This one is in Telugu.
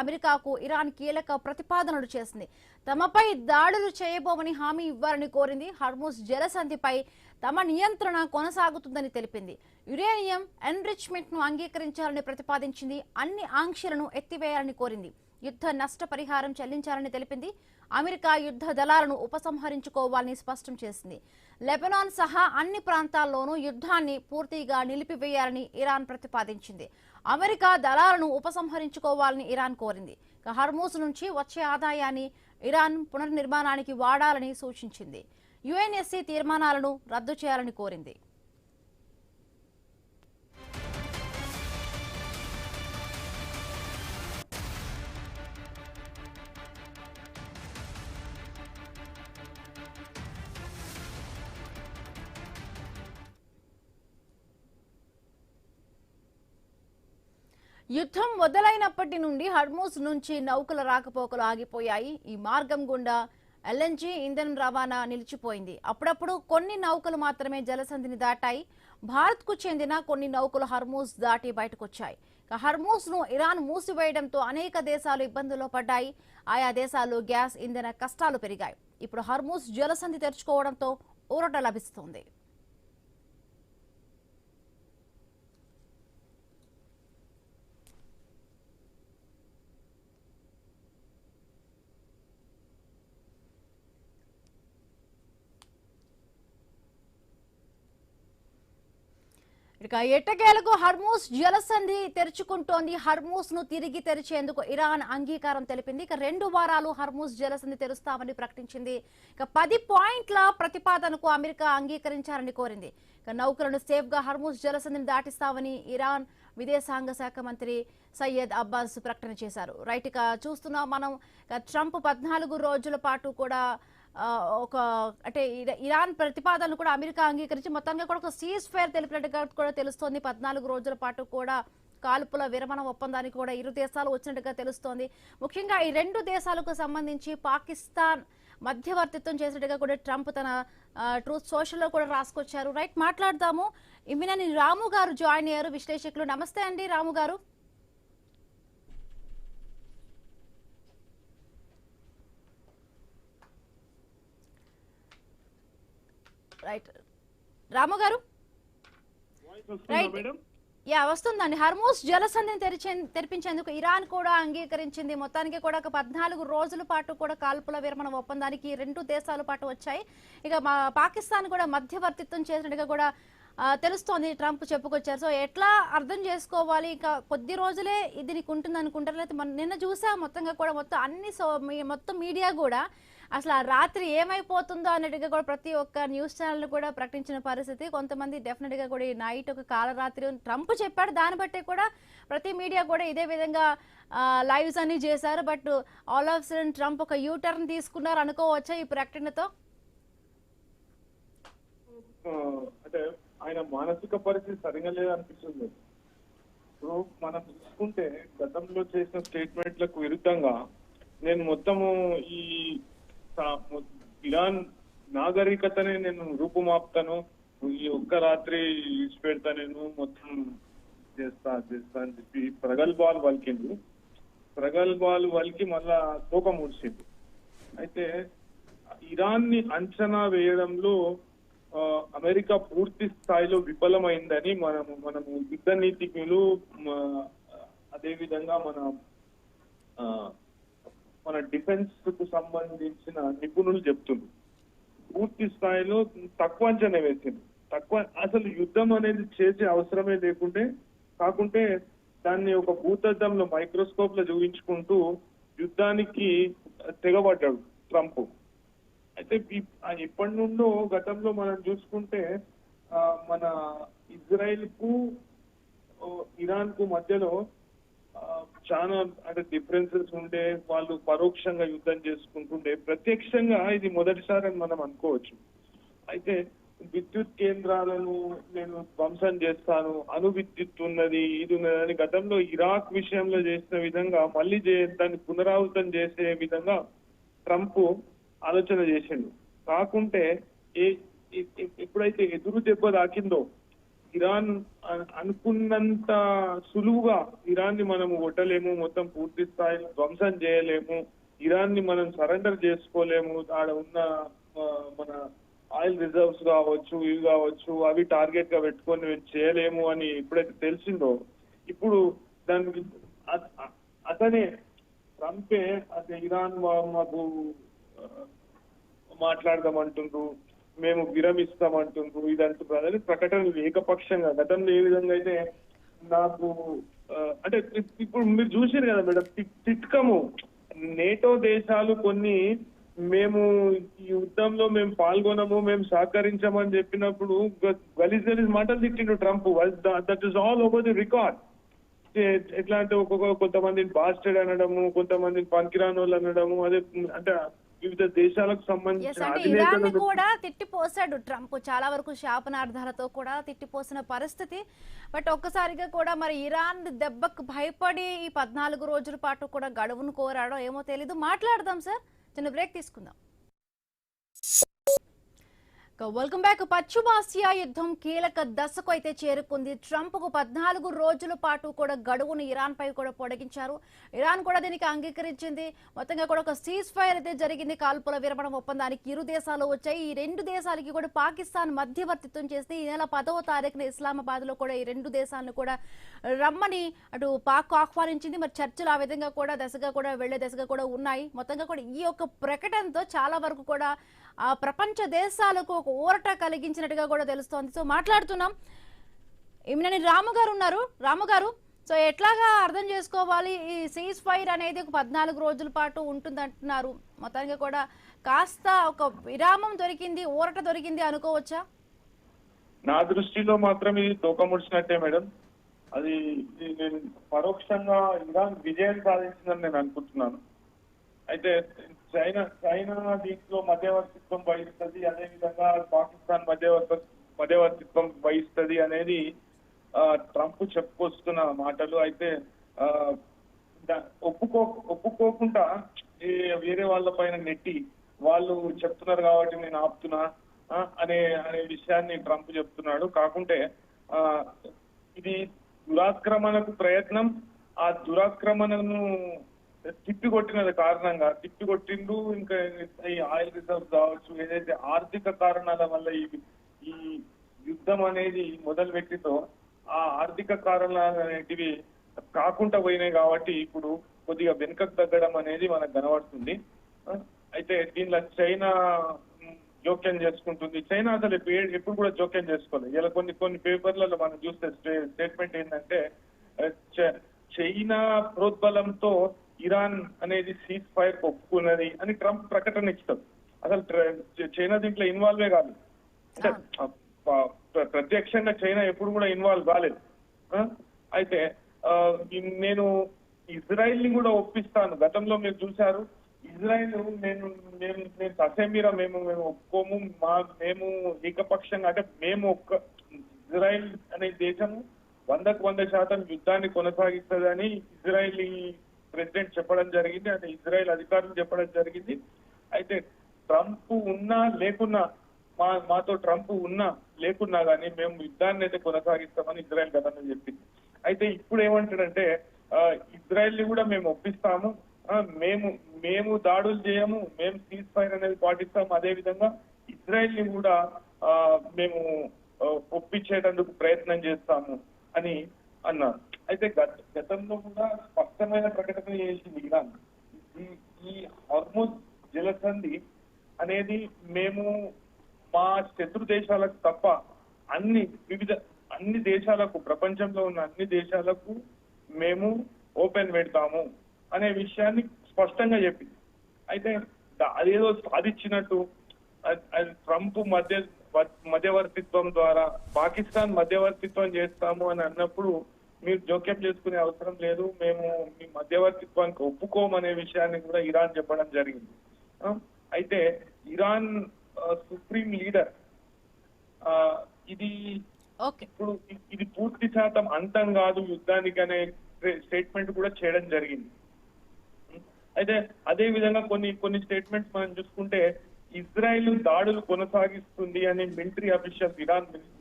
అమెరికాకు ఇరాన్ కీలక ప్రతిపాదనలు చేసింది. తమపై దాడులు చేయబోమని హామీ ఇవ్వాలని కోరింది. హర్ముజ్ జలసంధిపై తమ నియంత్రణ కొనసాగుతుందని తెలిపింది. యురేనియం ఎన్రిచ్మెంట్ ను అంగీకరించాలని ప్రతిపాదించింది. అన్ని ఆంక్షలను ఎత్తివేయాలని కోరింది. యుద్ధ నష్టపరిహారం చెల్లించాలని తెలిపింది. అమెరికా యుద్ధ దళాలను ఉపసంహరించుకోవాలని స్పష్టం చేసింది. లెబనాన్ సహా అన్ని ప్రాంతాల్లోనూ యుద్ధాన్ని పూర్తిగా నిలిపివేయాలని ఇరాన్ ప్రతిపాదించింది. అమెరికా దళాలను ఉపసంహరించుకోవాలని ఇరాన్ కోరింది. హర్మూజ్ నుంచి వచ్చే ఆదాయాన్ని ఇరాన్ పునర్నిర్మాణానికి వాడాలని సూచించింది. యుఎన్ఎస్సి తీర్మానాలను రద్దు చేయాలని కోరింది. యుద్ధం మొదలైనప్పటి నుండి హర్మూజ్ నుంచి నౌకల రాకపోకలు ఆగిపోయాయి. ఈ మార్గం గుండా ఎల్ఎన్జీ ఇంధనం రవాణా నిలిచిపోయింది. అప్పుడప్పుడు కొన్ని నౌకలు మాత్రమే జలసంధిని దాటాయి. భారత్ కు చెందిన కొన్ని నౌకలు హర్మూజ్ దాటి బయటకొచ్చాయి. హర్మూజ్ ను ఇరాన్ మూసివేయడంతో అనేక దేశాలు ఇబ్బందుల్లో పడ్డాయి. ఆయా దేశాలు గ్యాస్ ఇంధన కష్టాలు పెరిగాయి. ఇప్పుడు హర్మూజ్ జలసంధి తెరుచుకోవడంతో ఊరట లభిస్తోంది. ఇక ఎట్టకేలకు హర్మూజ్ జలసంధి తెరుచుకుంటోంది. హర్మూజ్ ను తిరిగి తెరిచేందుకు ఇరాన్ అంగీకారం తెలిపింది. ఇక 2 వారాలు హర్మూజ్ జలసంధి తెరుస్తామని ప్రకటించింది. ఇక 10 పాయింట్ల ప్రతిపాదనకు అమెరికా అంగీకరించాలని కోరింది. ఇక నౌకలను సేఫ్ గా హర్మూజ్ జలసంధిని దాటిస్తామని ఇరాన్ విదేశాంగ శాఖ మంత్రి సయ్యద్ అబ్బాస్ ప్రకటన చేశారు. రైట్, ఇక చూస్తున్నాం మనం. ట్రంప్ 14 రోజుల పాటు కూడా అంటే ఇరాన్ ప్రతిపాదనలు కూడా అమెరికా అంగీకరించి మొత్తంగా కూడా ఒక సీజ్ ఫైర్ తెలిపినట్టుగా కూడా తెలుస్తోంది. 14 రోజుల పాటు కూడా కాల్పుల విరమణ ఒప్పందానికి కూడా ఇరు దేశాలు వచ్చినట్టుగా తెలుస్తోంది. ముఖ్యంగా ఈ 2 దేశాలకు సంబంధించి పాకిస్తాన్ మధ్యవర్తిత్వం చేసినట్టుగా కూడా ట్రంప్ తన ట్రూత్ సోషల్లో కూడా రాసుకొచ్చారు. రైట్, మాట్లాడదాము. ఇమినేని రాము గారు జాయిన్ అయ్యారు, విశ్లేషకులు. నమస్తే అండి రాము గారు. రైట్, రాము గారు. యా, వస్తుందండి. హర్మూజ్ జలసంధిని తెరిపించేందుకు ఇరాన్ కూడా అంగీకరించింది. మొత్తానికి కూడా ఒక 14 రోజుల పాటు కూడా కాల్పుల విరమణ ఒప్పందానికి 2 దేశాల పాటు వచ్చాయి. ఇక పాకిస్తాన్ కూడా మధ్యవర్తిత్వం చేసినట్టుగా కూడా తెలుస్తోంది. ట్రంప్ చెప్పుకొచ్చారు. సో ఎట్లా అర్థం చేసుకోవాలి? ఇక కొద్ది రోజులే ఇది నీకు ఉంటుంది అనుకుంటారు, లేకపోతే నిన్న చూసా మొత్తంగా కూడా మొత్తం మీడియా కూడా అసలు ఆ రాత్రి ఏమైపోతుందో అన్నట్టుగా కూడా ప్రతి ఒక్క న్యూస్ ఛానల్ కూడా ప్రకటించిన పరిస్థితి. కొంతమంది డెఫినెట్ గా కూడా ఈ నైట్ ఒక కాలరాత్రి ట్రంప్ చెప్పాడు, దాన్ని బట్టి కూడా ప్రతి మీడియా కూడా ఇదే విధంగా లైవ్స్ అన్ని చేశారు. But all of sudden Trump ఒక యూ టర్న్ తీసుకున్నారు అనుకోవచ్చా ఈ ప్రకటనతో? అంటే ఆయన మానసిక పరిస్థితి సరిగా లేదనిపిస్తుంది. ఇప్పుడు మనం చూసుకుంటే గతంలో చేసిన స్టేట్మెంట్లకు విరుద్ధంగా నేను మొత్తము ఈ ఇరాన్ నాగరికతని నేను రూపుమాపుతాను, ఈ ఒక్క రాత్రి ఇచ్చిపెడతా, నేను మొత్తం చేస్తా అని చెప్పి ప్రగల్భాలు పలికింది. ప్రగల్భాలు పలికి మళ్ళా కోపం ముడిచింది. అయితే ఇరాన్ ని అంచనా వేయడంలో అమెరికా పూర్తి స్థాయిలో విఫలమైందని మనము యుద్ధ నీతిజ్ఞులు, అదేవిధంగా మన డిఫెన్స్ కు సంబంధించిన నిపుణులు చెప్తున్నారు. పూర్తి స్థాయిలో తక్కువ అంచనా వేసింది. అసలు యుద్ధం అనేది చేసే అవసరమే కాకుంటే దాన్ని ఒక భూతద్దంలో మైక్రోస్కోప్ లో చూపించుకుంటూ యుద్ధానికి తెగబడ్డాడు ట్రంప్. అయితే ఎప్పటి నుండో గతంలో మనం చూసుకుంటే మన ఇజ్రాయెల్ కు ఇరాన్ కు మధ్యలో చాలా అంటే డిఫరెన్సెస్ ఉండే, వాళ్ళు పరోక్షంగా యుద్ధం చేసుకుంటుండే. ప్రత్యక్షంగా ఇది మొదటిసారి అని మనం అనుకోవచ్చు. అయితే విద్యుత్ కేంద్రాలను నేను ధ్వంసం చేస్తాను, అణు విద్యుత్ ఉన్నది, ఇది ఉన్నదని గతంలో ఇరాక్ విషయంలో చేసిన విధంగా మళ్ళీ దాన్ని పునరావృతం చేసే విధంగా ట్రంప్ ఆలోచన చేసిండు. కాకుంటే ఎప్పుడైతే ఎదురు దెబ్బ తాకిందో ఇరాన్ అనుకున్నంత సులువుగా ఇరాన్ ని మనం కొట్టలేము, మొత్తం పూర్తి స్థాయిలో ధ్వంసం చేయలేము, ఇరాన్ ని మనం సరెండర్ చేసుకోలేము, ఆడ ఉన్న మన ఆయిల్ రిజర్వ్స్ కావచ్చు, ఇవి కావచ్చు, అవి టార్గెట్ గా పెట్టుకొని మేము చేయలేము అని ఎప్పుడైతే తెలిసిందో, ఇప్పుడు దానికి అతనే ట్రంపే అదే ఇరాన్ మాకు మాట్లాడదామంటుండ్రు, మేము విరమిస్తామంటుండ్రు, ఇదంటున్నారు ప్రకటనలు ఏకపక్షంగా. గతంలో ఏ విధంగా అయితే నాకు అంటే ఇప్పుడు మీరు చూసారు కదా మేడం, తిట్కము నేటో దేశాలు కొన్ని మేము ఈ యుద్ధంలో మేము పాల్గొనము, మేము సహకరించమని చెప్పినప్పుడు గలీజ్ మాటలు తిట్టిండు Trump. That is all over the record. ఎట్లా అంటే కొంతమందిని బాస్టెడ్ అనడము, కొంతమందిని పనికిరాని వాళ్ళు అనడము, అదే అంటే వివిధ దేశాలకు సంబంధించిన ఇరాన్ ని కూడా తిట్టిపోసాడు ట్రంప్, చాలా వరకు శాపనార్థాలతో కూడా తిట్టిపోసిన పరిస్థితి. బట్ ఒక్కసారిగా కూడా మరి ఇరాన్ దెబ్బకు భయపడి ఈ 14 రోజుల పాటు కూడా గడువును కోరాడో ఏమో తెలీదు. మాట్లాడదాం సార్, చిన్న బ్రేక్ తీసుకుందాం. Welcome back. పశ్చిమాసియా యుద్ధం కీలక దశకు అయితే చేరుకుంది. ట్రంప్ కు 14 రోజుల పాటు కూడా గడువును ఇరాన్ పై కూడా పొడిగించారు. ఇరాన్ కూడా దీనికి అంగీకరించింది. మొత్తంగా కూడా ఒక సీజ్ ఫైర్ అయితే జరిగింది. కాల్పుల విరమణ ఒప్పందానికి ఇరు దేశాలు వచ్చాయి. ఈ రెండు దేశాలకి కూడా పాకిస్తాన్ మధ్యవర్తిత్వం చేస్తే ఈ నెల 10వ తారీఖున ఇస్లామాబాద్ లో కూడా ఈ రెండు దేశాలను కూడా రమ్మని అటు పాక్ ఆహ్వానించింది. మరి చర్చలు ఆ విధంగా కూడా దశగా కూడా వెళ్లే దశగా కూడా ఉన్నాయి. మొత్తంగా కూడా ఈ యొక్క ప్రకటనతో చాలా వరకు కూడా ఆ ప్రపంచ దేశాలకు ఒక ఊరట కలిగించినట్టుగా కూడా తెలుస్తోంది. సో మాట్లాడుతున్నాం, ఇమినేని రాము గారు ఉన్నారు. రాము గారు, సో ఎట్లాగా అర్థం చేసుకోవాలి ఈ సీజ్ ఫైర్ అనేది? ఒక 14 రోజుల పాటు ఉంటుంది అంటున్నారు. మొత్తానికి కూడా కాస్త ఒక విరామం దొరికింది, ఊరట దొరికింది అనుకోవచ్చా? నా దృష్టిలో మాత్రం ఇది తోకముడిచినట్టే మేడం. అది నేను పరోక్షంగా ఇరాన్ విజయం సాధించిందని నేను అనుకుంటున్నాను. అయితే చైనా దీంట్లో మధ్యవర్తిత్వం వహిస్తుంది, అదేవిధంగా పాకిస్తాన్ మధ్యవర్తిత్వం వహిస్తుంది అనేది ట్రంప్ చెప్పుకొస్తున్న మాటలు. అయితే ఒప్పుకోకుండా వేరే వాళ్ళ పైన నెట్టి వాళ్ళు చెప్తున్నారు కాబట్టి నేను ఆపుతున్నా అనే విషయాన్ని ట్రంప్ చెప్తున్నాడు. కాకుంటే ఇది దురాక్రమణకు ప్రయత్నం. ఆ దురాక్రమణను తిప్పికొట్టినది కారణంగా తిప్పికొట్టిండు. ఇంకా ఈ ఆయిల్ రిజర్వ్ కావచ్చు, ఏదైతే ఆర్థిక కారణాల వల్ల ఈ యుద్ధం అనేది మొదలు పెట్టితో ఆ ఆర్థిక కారణాలు అనేటివి కాకుండా పోయినాయి కాబట్టి ఇప్పుడు కొద్దిగా వెనుకకు తగ్గడం అనేది మనకు కనబడుతుంది. అయితే దీనిలో చైనా జోక్యం చేసుకుంటుంది. చైనా అసలు ఎప్పుడు కూడా జోక్యం చేసుకోలేదు. ఇలా కొన్ని పేపర్లలో మనం చూస్తే స్టేట్మెంట్ ఏంటంటే చైనా ప్రోద్బలంతో ఇరాన్ అనేది సీజ్ ఫైర్ ఒప్పుకున్నది అని ట్రంప్ ప్రకటన ఇస్తారు. అసలు చైనా దీంట్లో ఇన్వాల్వే కాదు, అంటే ప్రత్యక్షంగా చైనా ఎప్పుడు కూడా ఇన్వాల్వ్ కాలేదు. అయితే నేను ఇజ్రాయిల్ ని కూడా ఒప్పిస్తాను. గతంలో మీరు చూశారు, ఇజ్రాయిల్ నేను ససేమీరా మేము ఒప్పుకోము, మేము ఏకపక్షంగా అంటే మేము ఇజ్రాయిల్ అనే దేశము 100% యుద్ధాన్ని కొనసాగిస్తుందని ఇజ్రాయిలీ ప్రెసిడెంట్ చెప్పడం జరిగింది, అంటే ఇజ్రాయెల్ అధికారులు చెప్పడం జరిగింది. అయితే ట్రంప్ ఉన్నా లేకున్నా మాతో ట్రంప్ ఉన్నా లేకున్నా కానీ మేము యుద్ధాన్ని అయితే కొనసాగిస్తామని ఇజ్రాయెల్ గతంలో చెప్పింది. అయితే ఇప్పుడు ఏమంటాడంటే ఇజ్రాయెల్ ని కూడా మేము ఒప్పిస్తాము, మేము దాడులు చేయము, మేము సీజ్ ఫైర్ అనేది పాటిస్తాము, అదే విధంగా ఇజ్రాయెల్ ని కూడా మేము ఒప్పించేటందుకు ప్రయత్నం చేస్తాము అని అన్నారు. అయితే గతంలో కూడా స్పష్టమైన ప్రకటన చేసింది ఇరాన్. ఈ హార్మోజ్ జలసంధి అనేది మేము మా శత్రు దేశాలకు తప్ప అన్ని దేశాలకు, ప్రపంచంలో ఉన్న అన్ని దేశాలకు మేము ఓపెన్ పెడతాము అనే విషయాన్ని స్పష్టంగా చెప్పింది. అయితే అదేదో సాధించినట్టు ట్రంప్ మధ్యవర్తిత్వం ద్వారా పాకిస్తాన్ మధ్యవర్తిత్వం చేస్తాము అని అన్నప్పుడు మీరు జోక్యం చేసుకునే అవసరం లేదు, మేము మీ మధ్యవర్తిత్వానికి ఒప్పుకోమనే విషయాన్ని కూడా ఇరాన్ చెప్పడం జరిగింది. అయితే ఇరాన్ సుప్రీం లీడర్ ఇప్పుడు ఇది పూర్తి శాతం అంతం కాదు యుద్ధానికి అనే స్టేట్మెంట్ కూడా చేయడం జరిగింది. అయితే అదే విధంగా కొన్ని స్టేట్మెంట్స్ మనం చూసుకుంటే ఇజ్రాయెల్ దాడులు కొనసాగిస్తుంది అని మిలిటరీ అఫీషియల్స్, ఇరాన్